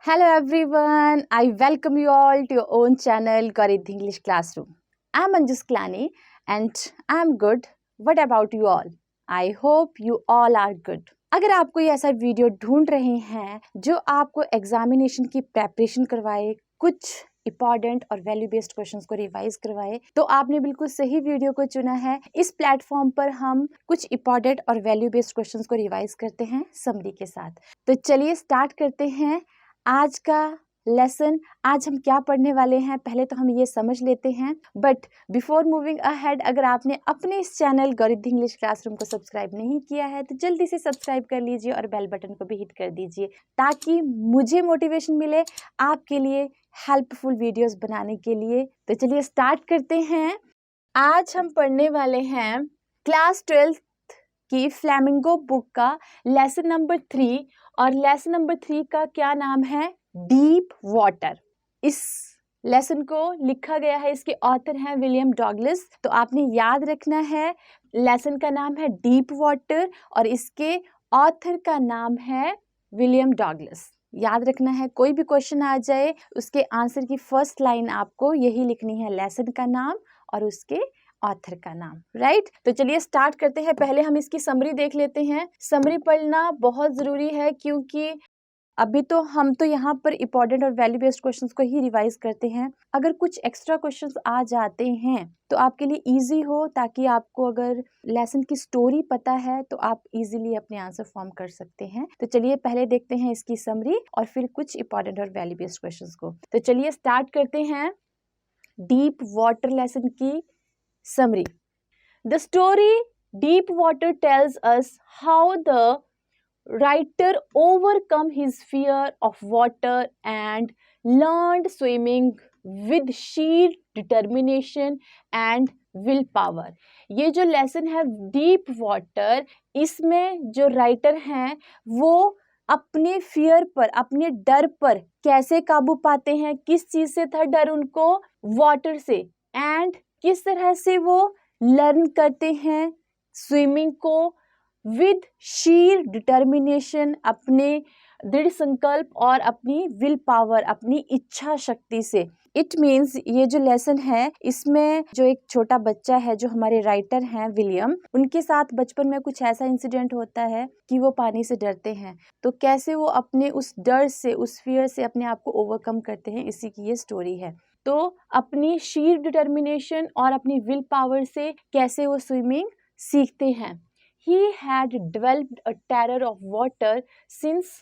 Hello everyone, I welcome you all to your own channel Garid English Classroom. I'm Anjus Klani and I'm good. What about you all? I hope you all are good. अगर आप कोई ऐसा video ढूंढ रहे हैं जो आपको examination की प्रेपरेशन करवाए, कुछ इंपॉर्टेंट और वैल्यू बेस्ड क्वेश्चंस को रिवाइज करवाए, तो आपने बिल्कुल सही वीडियो को चुना है। इस प्लेटफॉर्म पर हम कुछ इंपॉर्टेंट और वैल्यू बेस्ड क्वेश्चंस को रिवाइज करते हैं समरी के साथ। तो चलिए स्टार्ट करते हैं आज का लेसन। आज हम क्या पढ़ने वाले हैं पहले तो हम ये समझ लेते हैं, बट बिफोर मूविंग अहेड, अगर आपने अपने इस चैनल गौरिद इंग्लिश क्लासरूम को सब्सक्राइब नहीं किया है तो जल्दी से सब्सक्राइब कर लीजिए और बेल बटन को भी हिट कर दीजिए ताकि मुझे मोटिवेशन मिले आपके लिए हेल्पफुल वीडियोस बनाने के लिए। तो चलिए स्टार्ट करते हैं। आज हम पढ़ने वाले हैं क्लास 12 की फ्लैमिंगो बुक का लेसन नंबर 3 और लेसन नंबर 3 का क्या नाम है? Deep water. इस लेसन को लिखा गया है, इसके ऑथर हैं विलियम डॉगलस। तो आपने याद रखना है लेसन का नाम है डीप वाटर और इसके ऑथर का नाम है विलियम डॉगलस। याद रखना है, कोई भी क्वेश्चन आ जाए उसके आंसर की फर्स्ट लाइन आपको यही लिखनी है, लेसन का नाम और उसके ऑथर का नाम, राइट। तो चलिए स्टार्ट करते हैं। पहले हम इसकी समरी देख लेते हैं। समरी पढ़ना बहुत ज़रूरी है क्योंकि अभी तो हम तो यहाँ पर इंपॉर्टेंट और वैल्यू बेस्ड क्वेश्चंस को ही रिवाइज करते हैं। अगर कुछ एक्स्ट्रा क्वेश्चंस आ जाते हैं तो आपके लिए इजी हो, ताकि आपको अगर लेसन की स्टोरी पता है तो आप इजीली अपने आंसर फॉर्म कर सकते हैं। तो चलिए पहले देखते हैं इसकी समरी और फिर कुछ इंपॉर्टेंट और वैल्यू बेस्ड क्वेश्चंस को। तो चलिए स्टार्ट करते हैं डीप वाटर लेसन की summary. The story Deep Water tells us how the writer overcome his fear of water and learned swimming with sheer determination and willpower. ये जो lesson है deep water, इसमें जो राइटर हैं वो अपने फियर पर, अपने डर पर कैसे काबू पाते हैं। किस चीज से था डर उनको? वाटर से। एंड किस तरह से वो लर्न करते हैं स्विमिंग को? विद शीर डिटर्मिनेशन, अपने दृढ़ संकल्प और अपनी विल पावर, अपनी इच्छा शक्ति से। इट मीन्स ये जो लेसन है इसमें जो एक छोटा बच्चा है, जो हमारे राइटर हैं विलियम, उनके साथ बचपन में कुछ ऐसा इंसिडेंट होता है कि वो पानी से डरते हैं। तो कैसे वो अपने उस डर से, उस फियर से अपने आप को ओवरकम करते हैं, इसी की ये स्टोरी है। तो अपनी शीर डिटर्मिनेशन और अपनी विल पावर से कैसे वो स्विमिंग सीखते हैं। He had developed a terror of water since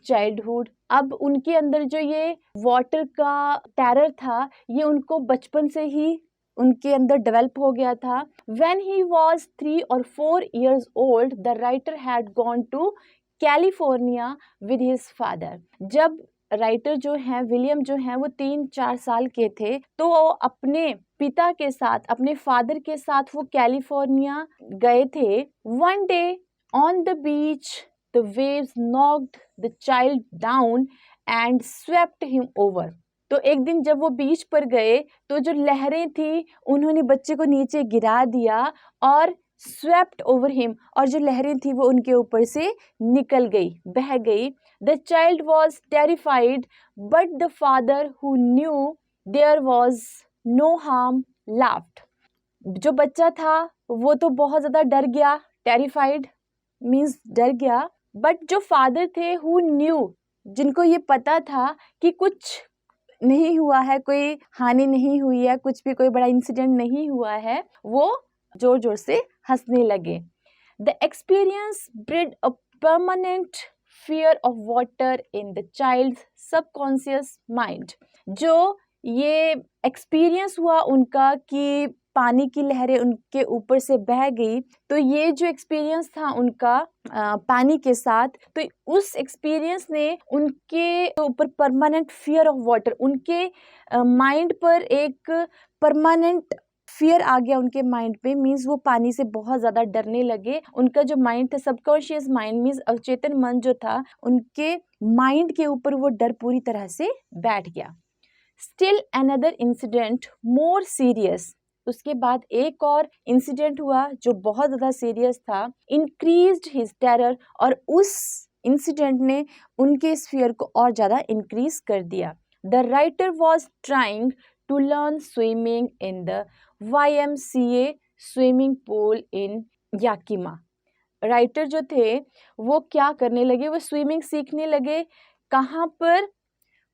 childhood. अब उनके अंदर जो ये वाटर का टेरर था, ये उनको बचपन से ही उनके अंदर डेवलप हो गया था। When he was 3 or 4 years old, the writer had gone to California with his father. जब राइटर जो हैं विलियम जो हैं वो 3-4 साल के थे तो वो अपने पिता के साथ, अपने फादर के साथ वो कैलिफोर्निया गए थे। One day on the beach the waves knocked the child down and swept him over. तो एक दिन जब वो बीच पर गए तो जो लहरें थी उन्होंने बच्चे को नीचे गिरा दिया और स्वेप्ट ओवर हिम, और जो लहरें थी वो उनके ऊपर से निकल गई, बह गई। The child was terrified, but the father, who knew there was no harm, laughed. जो बच्चा था वो तो बहुत ज़्यादा डर गया, terrified means डर गया, but जो father थे who knew, जिनको ये पता था कि कुछ नहीं हुआ है, कोई हानि नहीं हुई है, कुछ भी कोई बड़ा इंसिडेंट नहीं हुआ है, वो जोर जोर से हंसने लगे। The experience bred a permanent fear of water in the child's subconscious mind. जो ये एक्सपीरियंस हुआ उनका कि पानी की लहरें उनके ऊपर से बह गई, तो ये जो एक्सपीरियंस था उनका पानी के साथ, तो उस एक्सपीरियंस ने उनके ऊपर परमानेंट फियर ऑफ वाटर, उनके माइंड पर एक परमानेंट फियर आ गया उनके माइंड पे। मीन्स वो पानी से बहुत ज़्यादा डरने लगे। उनका जो माइंड था, सबकॉन्शियस माइंड मीन्स अवचेतन मन जो था, उनके माइंड के ऊपर वो डर पूरी तरह से बैठ गया। Still another incident more serious, उसके बाद एक और इंसिडेंट हुआ जो बहुत ज़्यादा सीरियस था। इंक्रीज्ड हिज टेरर, और उस इंसिडेंट ने उनके इस फियर को और ज़्यादा इंक्रीज कर दिया। The writer was trying to learn swimming in the YMCA swimming pool in Yakima. Writer जो थे वो क्या करने लगे, वो स्विमिंग सीखने लगे। कहाँ पर?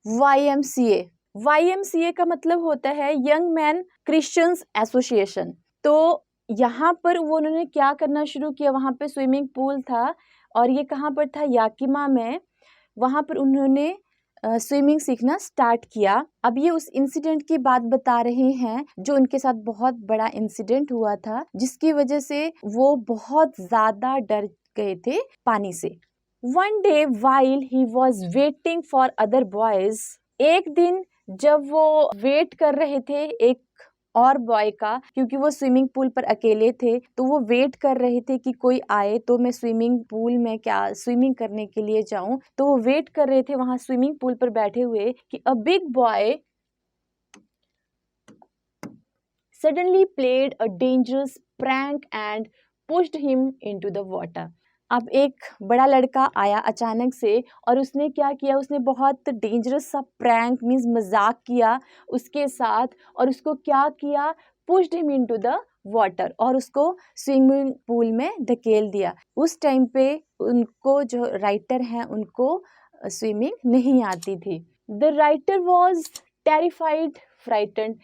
YMCA। YMCA का मतलब होता है यंग मैन क्रिश्चियंस एसोसिएशन। तो यहाँ पर वो उन्होंने क्या करना शुरू किया, वहाँ पे स्विमिंग पूल था और ये कहाँ पर था? याकिमा में। वहाँ पर उन्होंने स्विमिंग सीखना स्टार्ट किया। अब ये उस इंसिडेंट की बात बता रहे हैं जो उनके साथ बहुत बड़ा इंसिडेंट हुआ था, जिसकी वजह से वो बहुत ज़्यादा डर गए थे पानी से। One day while he was waiting for other boys, एक दिन जब वो वेट कर रहे थे एक और बॉय का, क्योंकि वो स्विमिंग पूल पर अकेले थे, तो वो वेट कर रहे थे कि कोई आए तो मैं स्विमिंग पूल में क्या स्विमिंग करने के लिए जाऊं। तो वो वेट कर रहे थे वहां स्विमिंग पूल पर बैठे हुए कि a big boy suddenly played a dangerous prank and pushed him into the water. अब एक बड़ा लड़का आया अचानक से और उसने क्या किया, उसने बहुत डेंजरस सा प्रैंक मीन्स मजाक किया उसके साथ, और उसको क्या किया, pushed him into the water, और उसको स्विमिंग पूल में धकेल दिया। उस टाइम पे उनको जो राइटर हैं उनको स्विमिंग नहीं आती थी। The writer was terrified frightened,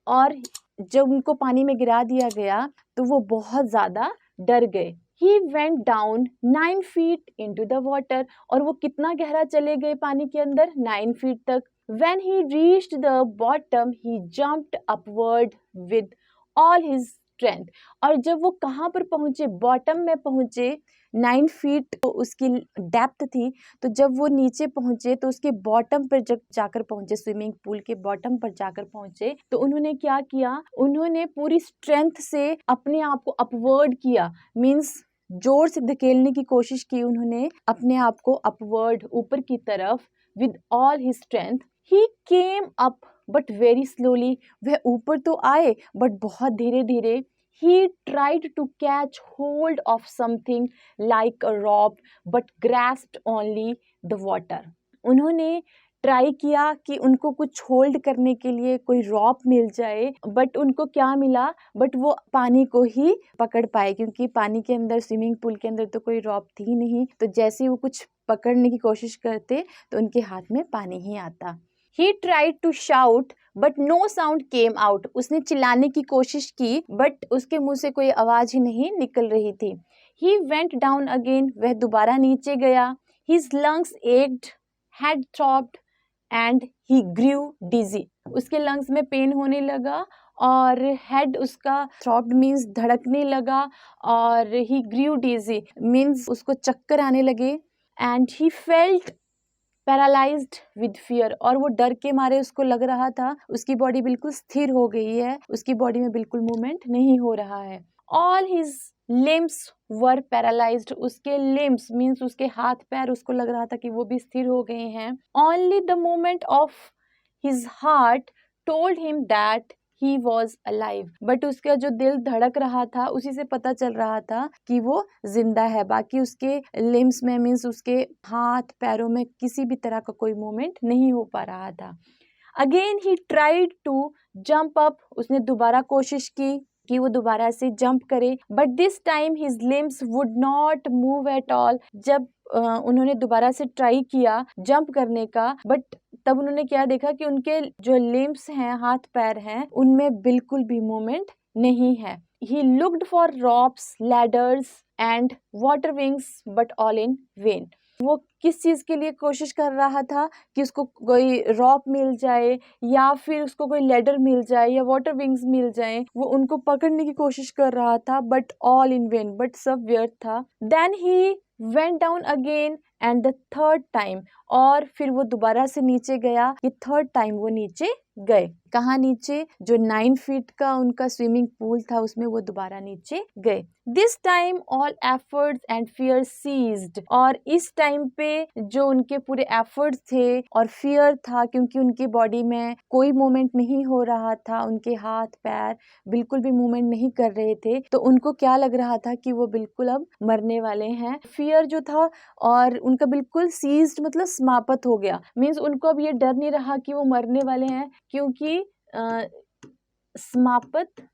और जब उनको पानी में गिरा दिया गया तो वो बहुत ज़्यादा डर गए। He went down 9 feet into the water, और वो कितना गहरा चले गए पानी के अंदर? 9 feet तक। When he reached the bottom, he jumped upward with all his strength, और जब वो कहाँ पर पहुँचे? बॉटम में पहुँचे। 9 फीट उसकी डेप्थ थी, तो जब वो नीचे पहुँचे तो उसके बॉटम पर जब जाकर पहुँचे, स्विमिंग पूल के बॉटम पर जाकर पहुँचे, तो उन्होंने क्या किया, उन्होंने पूरी स्ट्रेंथ से अपने आप को अपवर्ड किया, मीन्स जोर से धकेलने की कोशिश की उन्होंने अपने आप को अपवर्ड, ऊपर की तरफ, with all his strength. He came up but very slowly, वह ऊपर तो आए बट बहुत धीरे धीरे। He tried to catch hold of something like a rope but grasped only the water. उन्होंने ट्राई किया कि उनको कुछ होल्ड करने के लिए कोई रॉप मिल जाए, बट उनको क्या मिला, बट वो पानी को ही पकड़ पाए, क्योंकि पानी के अंदर, स्विमिंग पूल के अंदर तो कोई रॉप थी नहीं, तो जैसे वो कुछ पकड़ने की कोशिश करते तो उनके हाथ में पानी ही आता। He tried to shout but no sound came out. उसने चिल्लाने की कोशिश की बट उसके मुंह से कोई आवाज ही नहीं निकल रही थी। He went down again. वह दोबारा नीचे गया। His lungs ached, head throbbed and he grew dizzy. उसके लंग्स में पेन होने लगा और हेड उसका थ्रॉब्ड मीन्स धड़कने लगा, और he grew dizzy मीन्स उसको चक्कर आने लगे, and he felt paralysed with fear, और वो डर के मारे उसको लग रहा था उसकी बॉडी बिल्कुल स्थिर हो गई है, उसकी बॉडी में बिल्कुल मूवमेंट नहीं हो रहा है। ऑल हिज लिम्स वर पैरालाइज्ड, उसके लिम्स मीन्स उसके हाथ पैर, उसको लग रहा था कि वो भी स्थिर हो गए हैं। Only the movement of his heart told him that he was alive, but उसका जो दिल धड़क रहा था उसी से पता चल रहा था कि वो जिंदा है। बाकी उसके लिम्स में मीन्स उसके हाथ पैरों में किसी भी तरह का कोई मूवमेंट नहीं हो पा रहा था। Again he tried to jump up, उसने दोबारा कोशिश की कि वो दोबारा से जंप करे, but this time his limbs would not move at all. जब उन्होंने दोबारा से ट्राई किया जंप करने का, बट तब उन्होंने क्या देखा कि उनके जो लिम्स हैं, हाथ पैर हैं, उनमें बिल्कुल भी मूवमेंट नहीं है। He looked for ropes, ladders and water wings but all in when. वो किस चीज़ के लिए कोशिश कर रहा था कि उसको कोई रॉप मिल जाए या फिर उसको कोई लैडर मिल जाए या वाटर विंग्स मिल जाए, वो उनको पकड़ने की कोशिश कर रहा था, but all in vain, but सब व्यर्थ था। Then he went down again and the third time, और फिर वो दोबारा से नीचे गया, ये थर्ड टाइम वो नीचे गए। कहाँ नीचे? जो 9 फीट का उनका स्विमिंग पूल था उसमें वो दोबारा नीचे गए। This time all efforts and fear ceased, और इस टाइम पे जो उनके पूरे एफर्ट्स थे और फियर था, क्योंकि उनकी बॉडी में कोई मूवमेंट नहीं हो रहा था, उनके हाथ पैर बिल्कुल भी मूवमेंट नहीं कर रहे थे, तो उनको क्या लग रहा था कि वो बिल्कुल अब मरने वाले हैं। फियर जो था और उनका बिल्कुल सीज्ड मतलब समाप्त हो गया, मीन्स उनको अब ये डर नहीं रहा कि वो मरने वाले हैं, क्योंकि समाप्त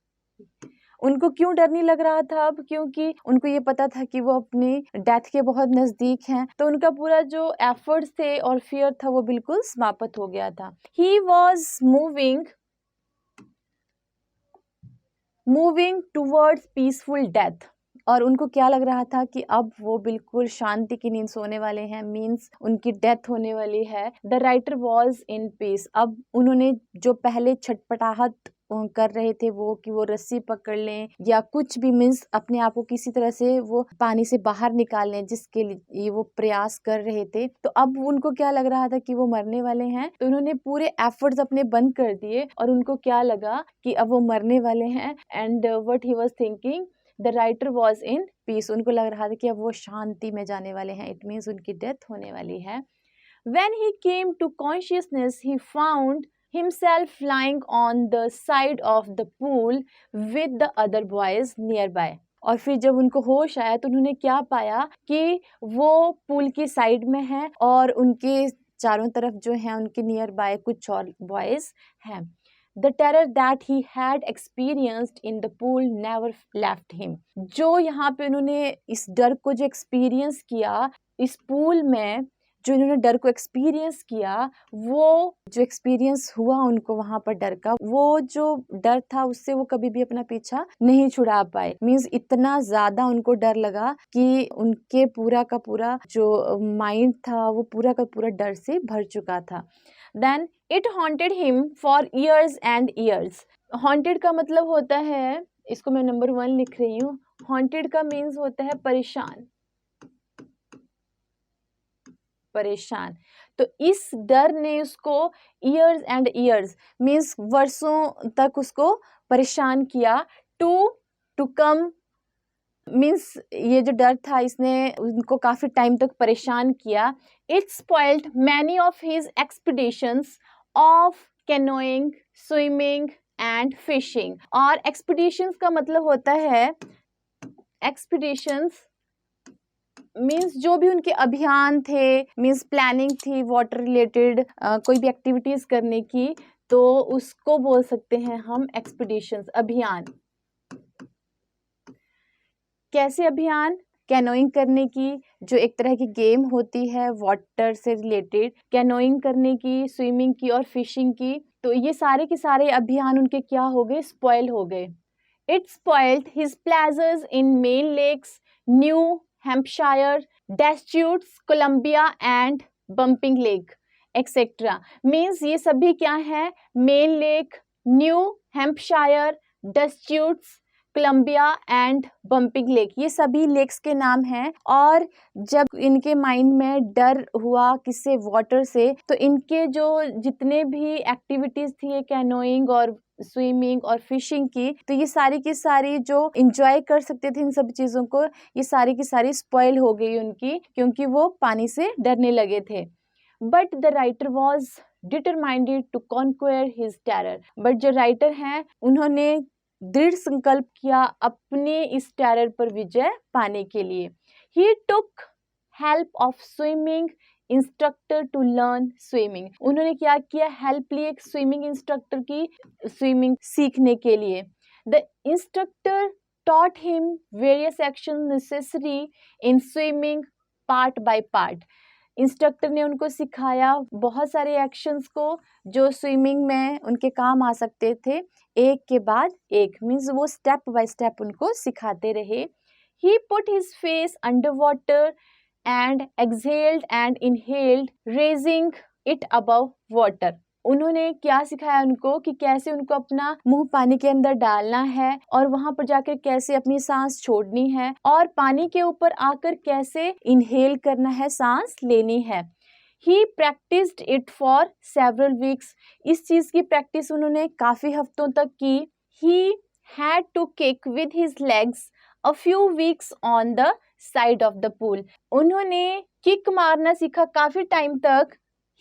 उनको क्यों डर नहीं लग रहा था अब, क्योंकि उनको ये पता था कि वो अपनी डेथ के बहुत नजदीक हैं, तो उनका पूरा जो एफर्ट्स थे और फियर था वो बिल्कुल समाप्त हो गया था। He was moving towards peaceful death, और उनको क्या लग रहा था कि अब वो बिल्कुल शांति की नींद सोने वाले हैं, मीन्स उनकी डेथ होने वाली है। The writer was in peace, अब उन्होंने जो पहले छटपटाहट कर रहे थे वो कि वो रस्सी पकड़ लें या कुछ भी, मीन्स अपने आप को किसी तरह से वो पानी से बाहर निकाल लें, जिसके लिए वो प्रयास कर रहे थे, तो अब उनको क्या लग रहा था कि वो मरने वाले हैं, तो उन्होंने पूरे एफर्ट्स अपने बंद कर दिए और उनको क्या लगा कि अब वो मरने वाले हैं। And what he was thinking, the writer was in peace, उनको लग रहा था कि अब वो शांति में जाने वाले हैं, इट मीन्स उनकी डेथ होने वाली है। When he came to consciousness, he found himself lying on the side of the pool with the other boys nearby. और फिर जब उनको होश आया तो उन्होंने क्या पाया कि वो पूल की साइड में है और उनके चारों तरफ जो है उनके नियर बाय कुछ और बॉयज हैं। The terror that he had experienced in the pool never left him. जो यहाँ पे उन्होंने इस डर को जो एक्सपीरियंस किया इस पूल में, जो इन्होंने डर को एक्सपीरियंस किया, वो जो एक्सपीरियंस हुआ उनको वहां पर डर का, वो जो डर था उससे वो कभी भी अपना पीछा नहीं छुड़ा पाए। मीन्स इतना ज्यादा उनको डर लगा कि उनके पूरा का पूरा जो माइंड था वो पूरा का पूरा डर से भर चुका था। Then it haunted him for years and years. Haunted का मतलब होता है, इसको मैं नंबर 1 लिख रही हूँ, हॉन्टेड का मीन्स होता है परेशान, परेशान। तो इस डर ने उसको ईयर्स एंड ईयर्स मीन्स वर्षों तक उसको परेशान किया। टू कम मीन्स ये जो डर था इसने उनको काफी टाइम तक परेशान किया। It spoiled many of his expeditions of canoeing, swimming and fishing. और एक्सपीडिशंस का मतलब होता है, एक्सपीडिशंस मीन्स जो भी उनके अभियान थे, मीन्स प्लानिंग थी वाटर रिलेटेड कोई भी एक्टिविटीज करने की, तो उसको बोल सकते हैं हम एक्सपीडिशंस, अभियान। कैसे अभियान? कैनोइंग करने की, जो एक तरह की गेम होती है वाटर से रिलेटेड, कैनोइंग करने की, स्विमिंग की और फिशिंग की, तो ये सारे के सारे अभियान उनके क्या हो गए? स्पॉइल हो गए। It spoiled his pleasures in Maine lakes, New Hampshire, Deschutes, Columbia and Bumping Lake etcetera. Means ये सभी क्या है? Maine lake, New Hampshire, Deschutes, Columbia and Bumping Lake, ये सभी लेक्स के नाम हैं। और जब इनके माइंड में डर हुआ किससे? वाटर से, तो इनके जो जितने भी एक्टिविटीज थी कैनोइंग और स्विमिंग और फिशिंग की, तो ये सारी की सारी जो इंजॉय कर सकते थे इन सब चीज़ों को, ये सारी की सारी स्पॉइल हो गई उनकी, क्योंकि वो पानी से डरने लगे थे। But the writer was determined to conquer his terror. But जो राइटर हैं उन्होंने दृढ़ संकल्प किया अपने इस टेरर पर विजय पाने के लिए। He took help of swimming instructor to learn swimming. उन्होंने क्या किया? हेल्प ली एक स्विमिंग इंस्ट्रक्टर की स्विमिंग सीखने के लिए। The instructor taught him various actions necessary in swimming part by part. Instructor ने उनको सिखाया बहुत सारे एक्शंस को जो स्विमिंग में उनके काम आ सकते थे, एक के बाद एक, मीन्स वो स्टेप बाय स्टेप उनको सिखाते रहे। He put his face under water and exhaled and inhaled, raising it above water. उन्होंने क्या सिखाया उनको कि कैसे उनको अपना मुंह पानी के अंदर डालना है और वहां पर जाकर कैसे अपनी सांस छोड़नी है और पानी के ऊपर आकर कैसे इनहेल करना है, सांस लेनी है। He practised it for several weeks, इस चीज़ की प्रैक्टिस उन्होंने काफ़ी हफ्तों तक की. He had to kick with his legs a few weeks on the side of the pool. उन्होंने किक मारना सीखा काफ़ी टाइम तक.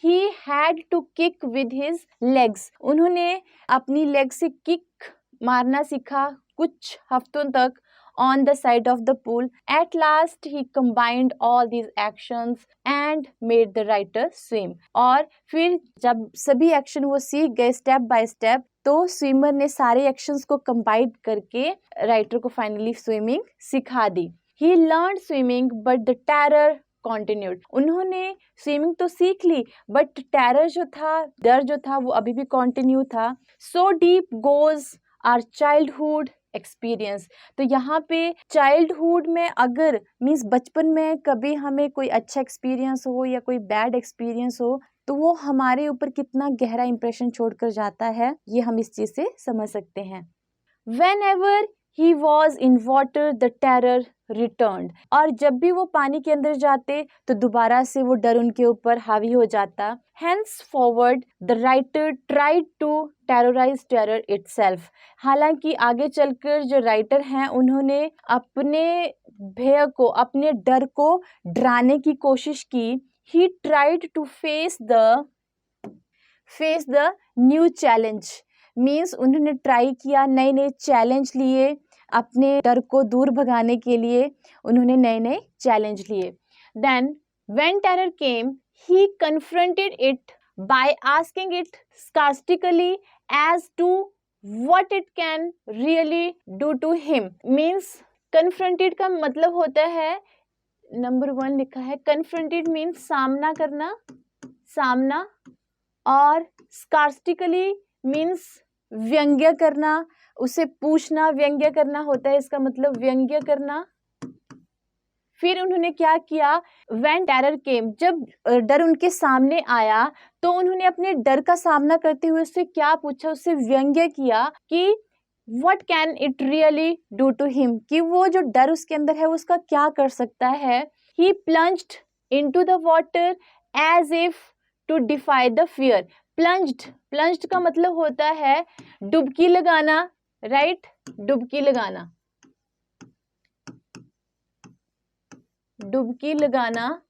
He had to kick with his legs, उन्होंने अपनी लेग से किक मारना सीखा कुछ हफ्तों तक on the side of the pool. At last he combined all these actions and made the writer swim. और फिर जब सभी एक्शन वो सीख गए स्टेप बाय स्टेप, तो स्विमर ने सारे एक्शंस को कंबाइन करके राइटर को फाइनली स्विमिंग सिखा दी. He learned swimming but the terror continued. उन्होंने स्विमिंग तो सीख ली बट टेरर जो था, डर जो था, वो अभी भी कंटिन्यू था. So deep goes our childhood experience. तो यहाँ पे चाइल्डहुड में अगर मीन्स बचपन में कभी हमें कोई अच्छा एक्सपीरियंस हो या कोई बैड एक्सपीरियंस हो, तो वो हमारे ऊपर कितना गहरा इंप्रेशन छोड़कर जाता है, ये हम इस चीज़ से समझ सकते हैं. Whenever he was in water, the terror returned. और जब भी वो पानी के अंदर जाते तो दोबारा से वो डर उनके ऊपर हावी हो जाता. Henceforward, the writer tried to terrorize terror itself. हालांकि आगे चलकर जो राइटर हैं उन्होंने अपने भय को, अपने डर को डराने की कोशिश की. He tried to face the new challenge. Means उन्होंने ट्राई किया, नए नए चैलेंज लिए, अपने डर को दूर भगाने के लिए उन्होंने नए नए चैलेंज लिए. Then when terror came he confronted it by asking it sarcastically as to what it can really do to him. Means confronted का मतलब होता है, नंबर 1 लिखा है, कन्फ्रंटेड मीन्स सामना करना, सामना, और sarcastically मीन्स व्यंग्य करना, उसे पूछना, व्यंग्य करना होता है इसका मतलब, व्यंग्य करना. फिर उन्होंने क्या किया, व्हेन टेरर केम, जब डर उनके सामने आया तो उन्होंने अपने डर का सामना करते हुए उससे क्या पूछा, उससे व्यंग्य किया कि what can it really do to him, कि वो जो डर उसके अंदर है उसका क्या कर सकता है. He plunged into the water as if to defy the fear. Plunged का मतलब होता है डुबकी लगाना, राइट, डुबकी लगाना, डुबकी लगाना.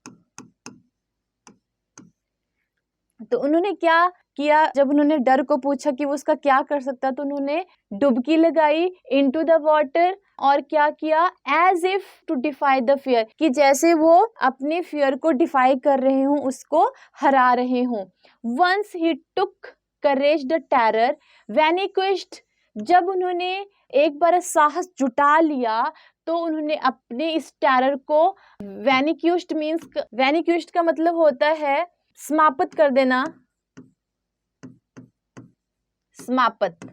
तो उन्होंने क्या किया, जब उन्होंने डर को पूछा कि वो उसका क्या कर सकता, तो उन्होंने डुबकी लगाई इनटू द वाटर, और क्या किया, as if to defy the fear, कि जैसे वो अपने फियर को डिफाई कर रहे हों, उसको हरा रहे हों. Once he took courage the terror vanquished, जब उन्होंने एक बार साहस जुटा लिया तो उन्होंने अपने इस टेरर को, वैनिक्विश्ड का मतलब होता है समाप्त कर देना, समाप्त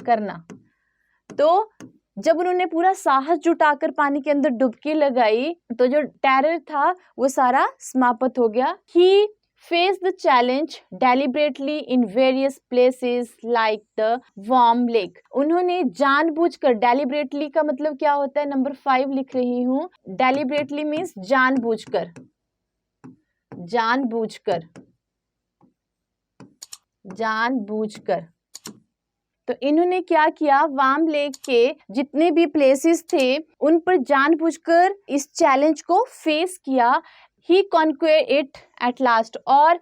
करना. तो जब उन्होंने पूरा साहस जुटाकर पानी के अंदर डुबकी लगाई तो जो टेरर था वो सारा समाप्त हो गया. He face the challenge deliberately in various places like the warm lake. उन्होंने जानबूझकर, डेलिबरेटली का मतलब क्या होता है, नंबर 5 लिख रही हूँ. डेलिबरेटली मीन्स जानबूझकर, जानबूझकर, जानबूझकर. तो इन्होंने क्या किया, वार्म लेक के जितने भी प्लेसेस थे उन पर जानबूझकर इस चैलेंज को फेस किया. ही कॉन्क्वेयर इट एट लास्ट, और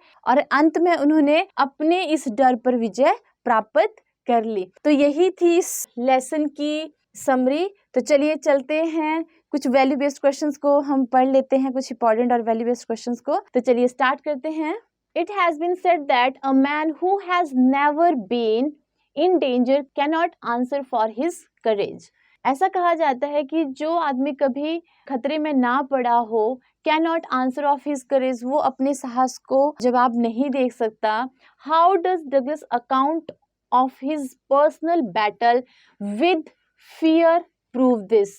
अंत में उन्होंने अपने इस डर पर विजय प्राप्त कर ली. तो यही थी इस लेसन की समरी. तो चलिए चलते हैं, कुछ वैल्यू बेस्ड क्वेश्चंस को हम पढ़ लेते हैं, कुछ इंपॉर्टेंट और वैल्यू बेस्ड क्वेश्चंस को. तो चलिए स्टार्ट करते हैं. It has been said that a man who has never been in danger can not answer for his courage. ऐसा कहा जाता है कि जो आदमी कभी खतरे में ना पड़ा हो, can not answer of his courage, वो अपने साहस को जवाब नहीं दे सकता. How does Douglas account of his personal battle with fear prove this.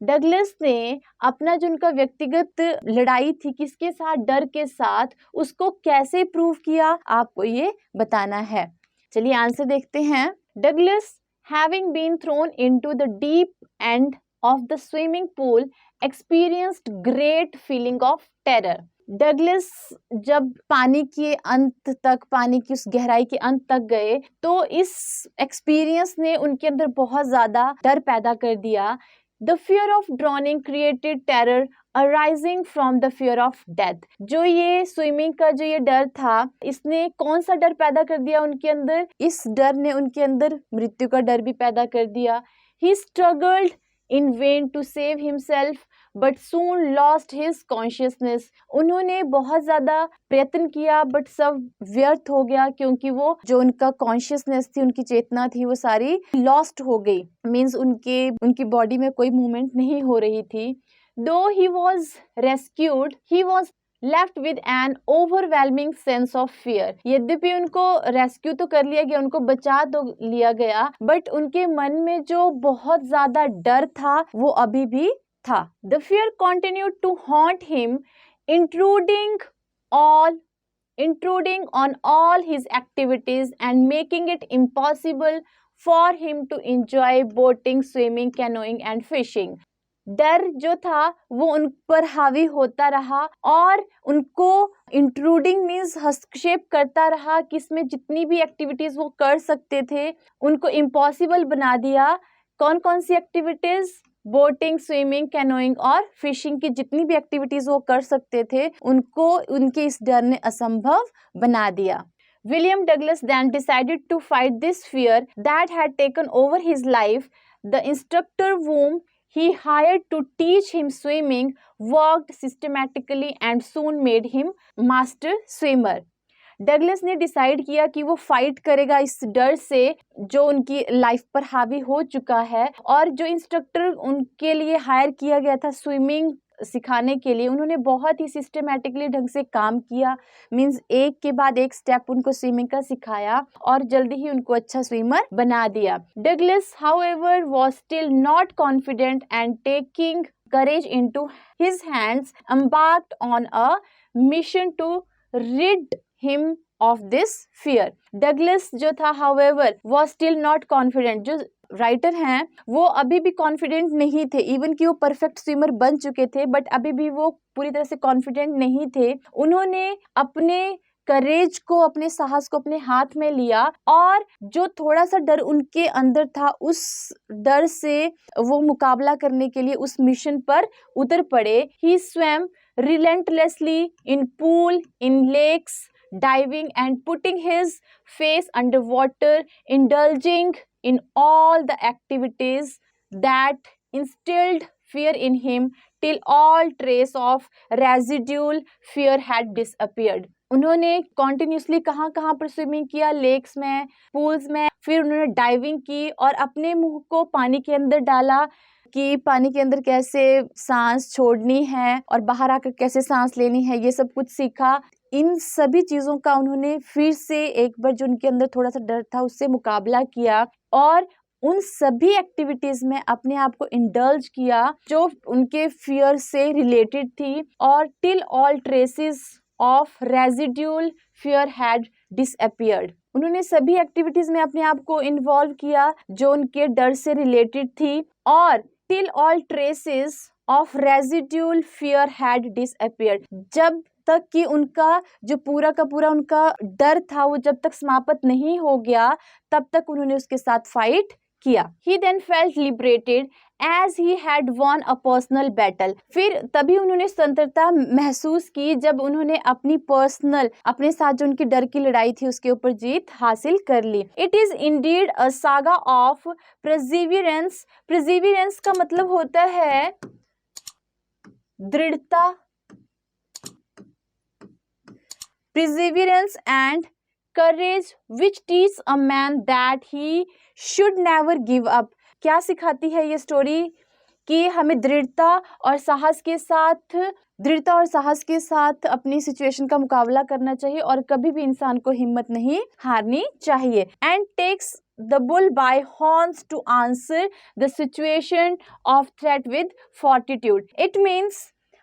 Douglas ने अपना जो उनका व्यक्तिगत लड़ाई थी किसके साथ, डर के साथ, उसको कैसे प्रूव किया, आपको ये बताना है. चलिए आंसर देखते हैं. Douglas having been thrown into the deep end of the swimming pool experienced great feeling of terror. Douglas जब पानी के अंत तक, पानी की उस गहराई के अंत तक गए, तो इस एक्सपीरियंस ने उनके अंदर बहुत ज़्यादा डर पैदा कर दिया. The fear of drowning created terror arising from the fear of death. जो ये स्विमिंग का जो ये डर था, इसने कौन सा डर पैदा कर दिया उनके अंदर? इस डर ने उनके अंदर मृत्यु का डर भी पैदा कर दिया. ही struggled in vain to save himself but soon lost his consciousness. उन्होंने बहुत ज़्यादा प्रयत्न किया बट सब व्यर्थ हो गया, क्योंकि वो जो उनका कॉन्शियसनेस थी, उनकी चेतना थी, वो सारी लॉस्ट हो गई. मीन्स उनकी बॉडी में कोई मूवमेंट नहीं हो रही थी. Though he was rescued, he was left with an overwhelming sense of fear. यद्यपि उनको रेस्क्यू तो कर लिया गया, उनको बचा तो लिया गया, बट उनके मन में जो बहुत ज्यादा डर था वो अभी भी था. The fear continued to haunt him, intruding on all his activities and making it impossible for him to enjoy boating, swimming, canoeing and fishing. डर जो था वो उन पर हावी होता रहा और उनको इंट्रूडिंग मीन्स हस्तक्षेप करता रहा कि इसमें जितनी भी एक्टिविटीज वो कर सकते थे उनको इम्पॉसिबल बना दिया. कौन कौन सी एक्टिविटीज? बोटिंग, स्विमिंग, कैनोइंग और फिशिंग की जितनी भी एक्टिविटीज वो कर सकते थे उनको उनके इस डर ने असंभव बना दिया. William Douglas then decided to fight this fear that had taken over his life. The instructor whom he hired to teach him swimming worked systematically and soon made him master swimmer. Douglas ने decide किया कि वो fight करेगा इस डर से जो उनकी लाइफ पर हावी हो चुका है, और जो इंस्ट्रक्टर उनके लिए हायर किया गया था स्विमिंग सिखाने के लिए, उन्होंने बहुत ही सिस्टमेटिकली ढंग से काम किया. मीन्स एक के बाद एक स्टेप उनको स्विमिंग का सिखाया और जल्दी ही उनको अच्छा स्विमर बना दिया. Douglas however was still not confident and taking courage into his hands embarked on a mission to rid him of this fear. Douglas जो था however was still not confident. जो राइटर हैं वो अभी भी कॉन्फिडेंट नहीं थे, इवन कि वो परफेक्ट स्विमर बन चुके थे, बट अभी भी वो पूरी तरह से कॉन्फिडेंट नहीं थे. उन्होंने अपने करेज को, अपने साहस को अपने हाथ में लिया और जो थोड़ा सा डर उनके अंदर था उस डर से वो मुकाबला करने के लिए उस मिशन पर उतर पड़े. ही swum relentlessly in pool, in lakes, diving and putting his face underwater, indulging in all the activities that instilled fear in him till all trace of residual fear had disappeared. उन्होंने continuously कहाँ कहाँ पर swimming किया? Lakes में, pools में, फिर उन्होंने diving की और अपने मुंह को पानी के अंदर डाला कि पानी के अंदर कैसे सांस छोड़नी है और बाहर आकर कैसे सांस लेनी है, ये सब कुछ सीखा. इन सभी चीज़ों का उन्होंने फिर से एक बार जो उनके अंदर थोड़ा सा डर था उससे मुकाबला किया और उन सभी एक्टिविटीज में अपने आप को इंडल्ज किया जो उनके फियर से रिलेटेड थी, और till all traces of residual fear had disappeared. उन्होंने सभी एक्टिविटीज में अपने आप को इन्वॉल्व किया जो उनके डर से रिलेटेड थी, और till all traces of residual fear had disappeared. जब तक कि उनका जो पूरा का पूरा उनका डर था वो जब तक समाप्त नहीं हो गया तब तक उन्होंने उसके साथ फाइट किया. He then felt liberated as he had won a personal battle. फिर तभी उन्होंने स्वतंत्रता महसूस की जब उन्होंने अपनी पर्सनल, अपने साथ जो उनकी डर की लड़ाई थी उसके ऊपर जीत हासिल कर ली. It is indeed a saga of perseverance. Perseverance का मतलब होता है दृढ़ता, perseverance and courage which teaches a man that he should never give up. क्या सिखाती है ये स्टोरी? कि हमें दृढ़ता और साहस के साथ अपनी सिचुएशन का मुकाबला करना चाहिए और कभी भी इंसान को हिम्मत नहीं हारनी चाहिए. And takes the bull by horns to answer the situation of threat with fortitude. It means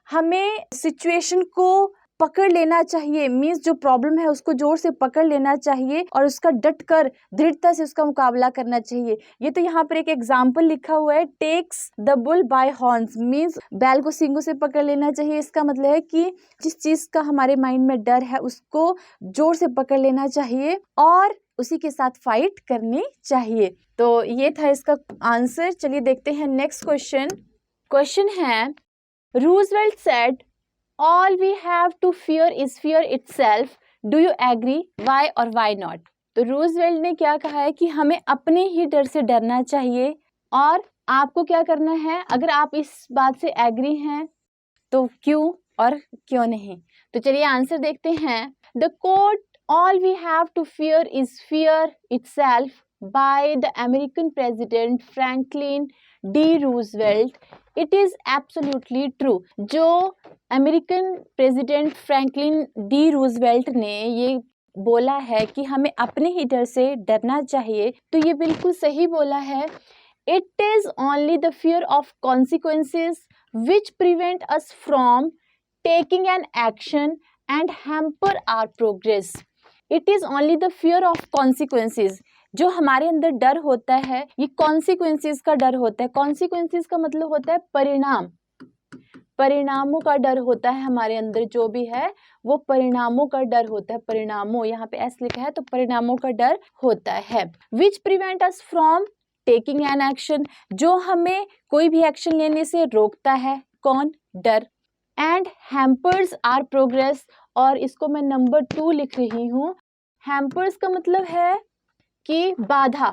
हमें सिचुएशन को पकड़ लेना चाहिए, मीन्स जो प्रॉब्लम है उसको जोर से पकड़ लेना चाहिए और उसका डट कर दृढ़ता से उसका मुकाबला करना चाहिए। ये तो यहाँ पर एक एग्जाम्पल लिखा हुआ है, takes the bull by horns, means बैल को सींगों से पकड़ लेना चाहिए। इसका मतलब है कि जिस चीज का हमारे माइंड में डर है उसको जोर से पकड़ लेना चाहिए और उसी के साथ फाइट करनी चाहिए। तो ये था इसका आंसर। चलिए देखते हैं नेक्स्ट क्वेश्चन। क्वेश्चन है, Roosevelt said all we have to fear is fear itself, do you agree, why or why not. तो रूजवेल्ट ने क्या कहा है कि हमें अपने ही डर से डरना चाहिए और आपको क्या करना है, अगर आप इस बात से एग्री हैं तो क्यों और क्यों नहीं। तो चलिए आंसर देखते हैं। The quote all we have to fear is fear itself by the American President Franklin D. Roosevelt. It is absolutely true. जो American president Franklin D Roosevelt ने ये बोला है कि हमें अपने ही डर से डरना चाहिए, तो ये बिल्कुल सही बोला है। It is only the fear of consequences which prevent us from taking an action and hamper our progress. It is only the fear of consequences. जो हमारे अंदर डर होता है ये consequences का डर होता है। consequences का मतलब होता है परिणाम, परिणामों का डर होता है हमारे अंदर, जो भी है वो परिणामों का डर होता है। परिणामों, यहाँ पे एस लिखा है तो परिणामों का डर होता है। Which prevent us from taking an action, जो हमें कोई भी एक्शन लेने से रोकता है। कौन? डर। And hampers our progress, और इसको मैं नंबर 2 लिख रही हूँ। हैम्पर्स का मतलब है कि बाधा,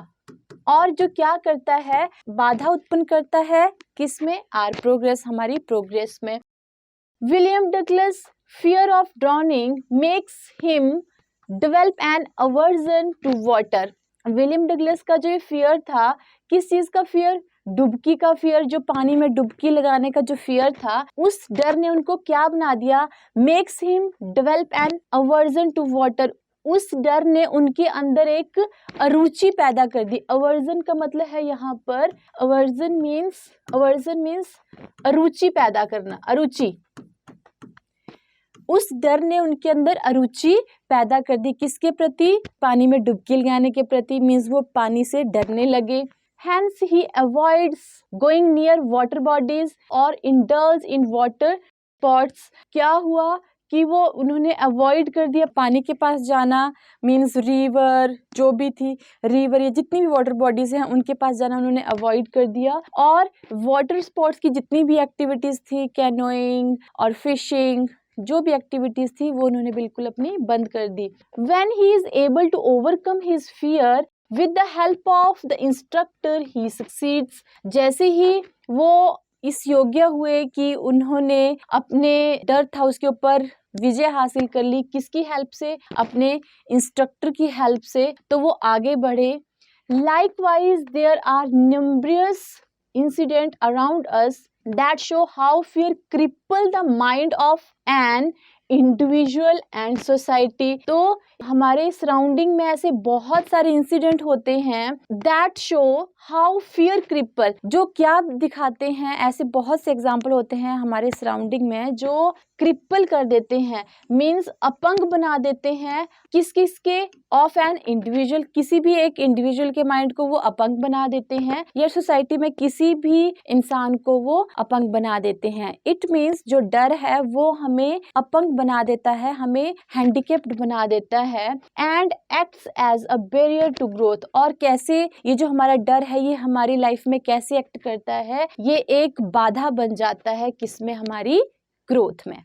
और जो क्या करता है, बाधा उत्पन्न करता है किसमें? आर प्रोग्रेस, हमारी प्रोग्रेस में। William Douglas fear of drowning makes him develop an aversion to water. William Douglas का जो ये फियर था, किस चीज का फियर? डुबकी का फियर, जो पानी में डुबकी लगाने का जो फियर था, उस डर ने उनको क्या बना दिया? Makes him develop an aversion to water. उस डर ने उनके अंदर एक अरुचि पैदा कर दी। अवर्जन का मतलब है यहाँ पर, अवर्जन मीन्स अरुचि पैदा करना, अरुचि। उस डर ने उनके अंदर अरुचि पैदा कर दी, किसके प्रति? पानी में डुबकी लगाने के प्रति, मीन्स वो पानी से डरने लगे। Hence he avoids going near water bodies or indulge in water sports. क्या हुआ कि वो उन्होंने अवॉइड कर दिया पानी के पास जाना, मीन्स रिवर, जो भी थी रिवर, ये जितनी भी वाटर बॉडीज हैं उनके पास जाना उन्होंने अवॉइड कर दिया। और वाटर स्पोर्ट्स की जितनी भी एक्टिविटीज थी, कैनोइंग और फिशिंग, जो भी एक्टिविटीज थी वो उन्होंने बिल्कुल अपनी बंद कर दी। When he is able to overcome his fear with the help of the instructor he succeeds. जैसे ही वो इस योग्य हुए कि उन्होंने अपने डर था उसके ऊपर विजय हासिल कर ली, किसकी हेल्प से? अपने इंस्ट्रक्टर की हेल्प से, तो वो आगे बढ़े। Likewise there are numerous incidents around us that show how fear cripple the mind of an individual and society. तो हमारे सराउंडिंग में ऐसे बहुत सारे इंसिडेंट होते हैं that show how fear cripple, जो क्या दिखाते हैं, ऐसे बहुत से एग्जाम्पल होते हैं हमारे सराउंडिंग में जो क्रिपल कर देते हैं, मीन्स अपंग बना देते हैं। किस किस के? ऑफ एन इंडिविजुअल, किसी भी एक इंडिविजुअल के माइंड को वो अपंग बना देते हैं, या सोसाइटी में किसी भी इंसान को वो अपंग बना देते हैं। इट मीन्स जो डर है वो हमें अपंग बना देता है, हमें हैंडीकेप्ड बना देता है। And acts as a barrier to growth, और कैसे ये जो हमारा डर है ये हमारी लाइफ में कैसे एक्ट करता है? ये एक बाधा बन जाता है, किसमें? हमारी ग्रोथ में।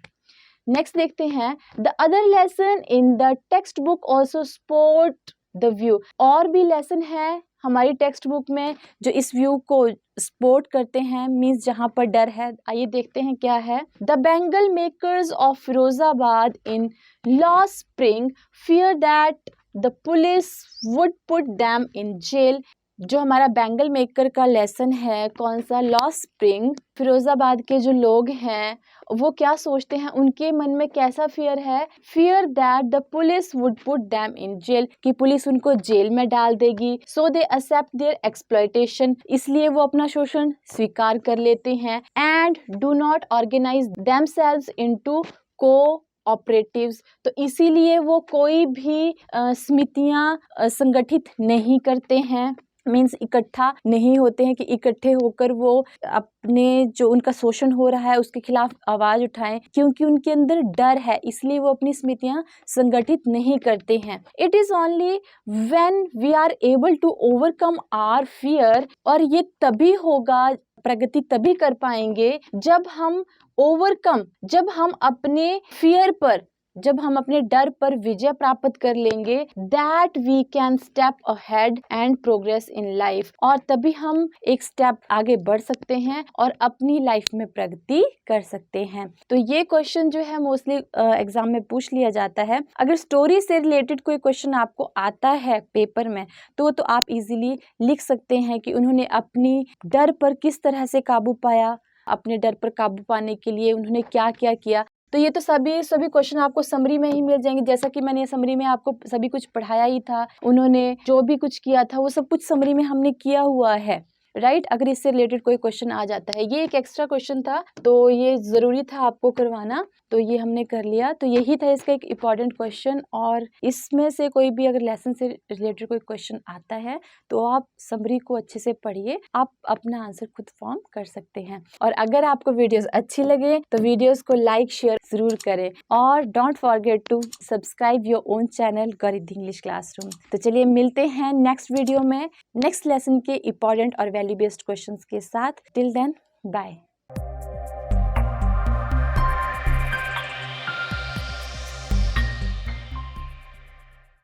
नेक्स्ट देखते हैं, the other lesson in the text book also support the view. और भी लेसन है हमारी टेक्स्ट बुक में जो इस व्यू को सपोर्ट करते हैं, मीन्स जहाँ पर डर है। आइए देखते हैं क्या है। The bangle makers of Firozabad in law spring fear that the police would put them in jail. जो हमारा बैंगल मेकर का लेसन है, कौन सा? Law spring. फिरोजाबाद के जो लोग हैं वो क्या सोचते हैं, उनके मन में कैसा फियर है? Fear that the police would put them in jail, कि पुलिस उनको जेल में डाल देगी। So they accept their exploitation, इसलिए वो अपना शोषण स्वीकार कर लेते हैं। And do not organise themselves into cooperatives, तो इसीलिए वो कोई भी समितियां संगठित नहीं करते हैं, मीन्स इकट्ठा नहीं होते हैं कि इकट्ठे होकर वो अपने जो उनका शोषण हो रहा है उसके खिलाफ आवाज उठाएं, क्योंकि उनके अंदर डर है, इसलिए वो अपनी समितियां संगठित नहीं करते हैं। It is only when we are able to overcome our fear, और ये तभी होगा, प्रगति तभी कर पाएंगे जब हम अपने फियर पर, जब हम अपने डर पर विजय प्राप्त कर लेंगे, that we can step ahead and progress in life, और तभी हम एक स्टेप आगे बढ़ सकते हैं और अपनी लाइफ में प्रगति कर सकते हैं। तो ये क्वेश्चन जो है मोस्टली एग्जाम में पूछ लिया जाता है। अगर स्टोरी से रिलेटेड कोई क्वेश्चन आपको आता है पेपर में, तो आप इजीली लिख सकते हैं कि उन्होंने अपनी डर पर किस तरह से काबू पाया, अपने डर पर काबू पाने के लिए उन्होंने क्या क्या किया। तो ये तो सभी क्वेश्चन आपको समरी में ही मिल जाएंगे, जैसा कि मैंने समरी में आपको सभी कुछ पढ़ाया ही था। उन्होंने जो भी कुछ किया था वो सब कुछ समरी में हमने किया हुआ है, राइट। अगर इससे रिलेटेड कोई क्वेश्चन आ जाता है, ये एक एक्स्ट्रा क्वेश्चन था तो ये ज़रूरी था आपको करवाना, तो ये हमने कर लिया। तो यही था इसका एक इम्पॉर्टेंट क्वेश्चन, और इसमें से कोई भी अगर लेसन से रिलेटेड कोई क्वेश्चन आता है तो आप समरी को अच्छे से पढ़िए, आप अपना आंसर खुद फॉर्म कर सकते हैं। और अगर आपको वीडियोस अच्छी लगे तो वीडियोस को लाइक शेयर ज़रूर करें, और don't forget to subscribe your own channel Gauri English classroom. तो चलिए मिलते हैं नेक्स्ट वीडियो में नेक्स्ट लेसन के इम्पॉर्टेंट और वैल्यू बेस्ड क्वेश्चंस के साथ। Till then bye.